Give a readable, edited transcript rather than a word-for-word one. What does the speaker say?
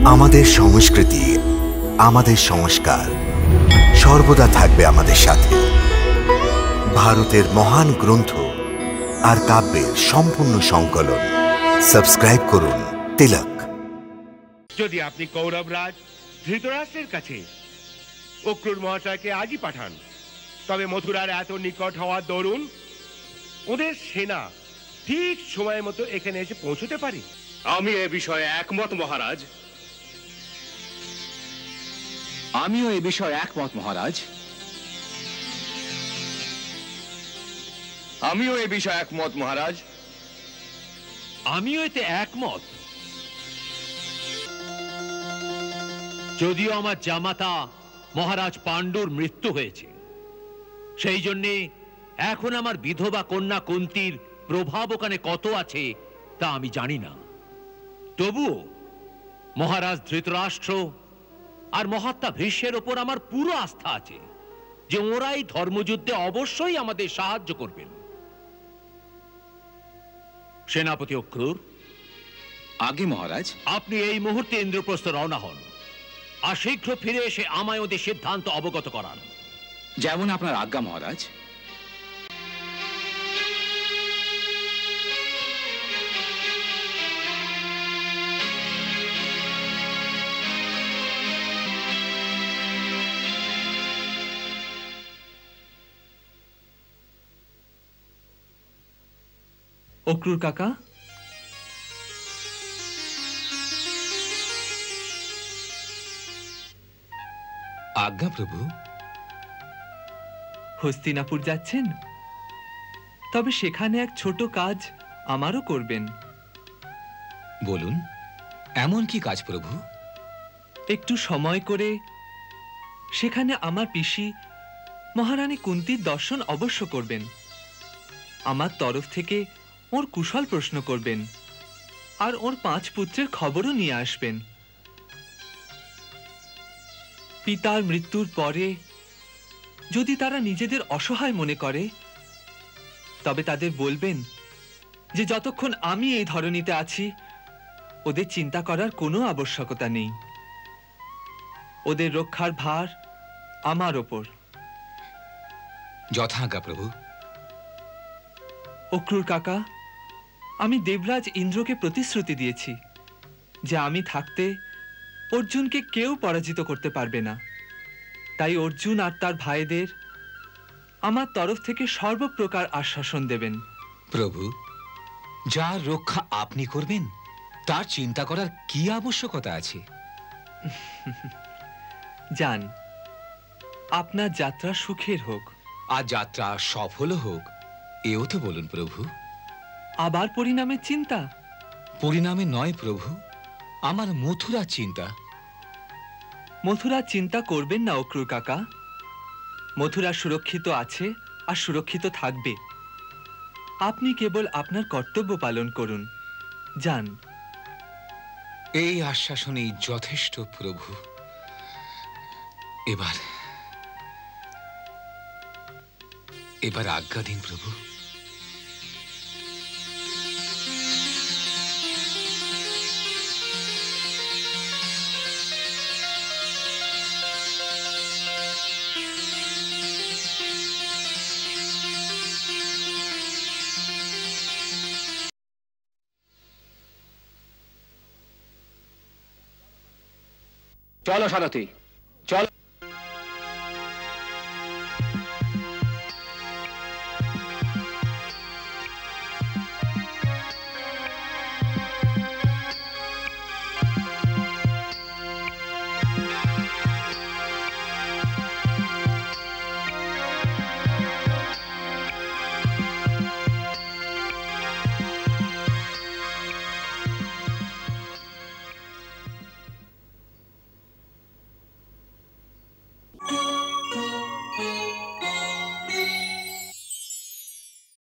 আমাদের সংস্কৃতি, আমাদের সংস্কার সর্বদা থাকবে আমাদের সাথে। ভারতের মহান গ্রন্থ আর কাব্যের সম্পূর্ণ সংকলন। সাবস্ক্রাইব করুন তিলক। যদি আপনি কৌরবরাজ ধৃতরাষ্ট্রের কাছে অক্রূর মহাশয়কে আজই পাঠান, তবে মথুরার এত নিকট হওয়ার দরুন ওদের সেনা ঠিক সময় মতো এখানে এসে পৌঁছতে পারে। আমি এ বিষয়ে একমত মহারাজ। আমিও এ বিষয়ে একমত মহারাজ। আমিও এ বিষয়ে একমত মহারাজ। আমিও এতে একমত। যদিও আমার জামাতা মহারাজ পাণ্ডুর মৃত্যু হয়েছে, সেই জন্যে এখন আমার বিধবা কন্যা কুন্তির প্রভাব ওখানে কত আছে তা আমি জানি না। তবুও মহারাজ ধৃতরাষ্ট্র আর মহাত্মা ভীষ্মের ওপর আমার পুরো আস্থা আছে যে ওরাই ধর্মযুদ্ধে অবশ্যই আমাদের সাহায্য করবেন। সেনাপতি অক্রূর, আগে মহারাজ, আপনি এই মুহূর্তে ইন্দ্রপ্রস্থ রওনা হন আর শীঘ্র ফিরে এসে আমায় ওদের সিদ্ধান্ত অবগত করান। যেমন আপনার আজ্ঞা মহারাজ। অক্রূর কাকা, আজ্ঞা প্রভু। হস্তিনাপুর যাচ্ছেন? তবে সেখানে এক ছোট কাজ আমারও করবেন। বলুন, এমন কি কাজ প্রভু? একটু সময় করে সেখানে আমার পিসি মহারানী কুন্তির দর্শন অবশ্য করবেন। আমার তরফ থেকে ওর কুশল প্রশ্ন করবেন আর ওর 5 পুত্রের খবরও নিয়ে আসবেন। পিতার মৃত্যুর পরে যদি তারা নিজেদের অসহায় মনে করে, তবে তাদের বলবেন যে যতক্ষণ আমি এই ধরনীতে আছি ওদের চিন্তা করার কোনো আবশ্যকতা নেই। ওদের রক্ষার ভার আমার ওপর। যথাজ্ঞা প্রভু। অক্রূর কাকা, আমি দেবরাজ ইন্দ্রকে প্রতিশ্রুতি দিয়েছি যে আমি থাকতে অর্জুনকে কেউ পরাজিত করতে পারবে না। তাই অর্জুন আর তার ভাইদের আমার তরফ থেকে সর্বপ্রকার আশ্বাসন দেবেন। প্রভু, যার রক্ষা আপনি করবেন তার চিন্তা করার কি আবশ্যকতা আছে? যান, আপনার যাত্রা সুখের হোক। আর যাত্রা সফল হোক, এও তো বলুন প্রভু। আবার পরিণামের চিন্তা? পরিণামে নয় প্রভু, আমার মথুরা চিন্তা। মথুরা চিন্তা করবেন না অক্রূর কাকা। মথুরা সুরক্ষিত আছে আর সুরক্ষিত থাকবে। আপনি কেবল আপনার কর্তব্য পালন করুন। যান। এই আশ্বাসনেই যথেষ্ট প্রভু। এবার আজ্ঞা দিন প্রভু। চলো সারথি।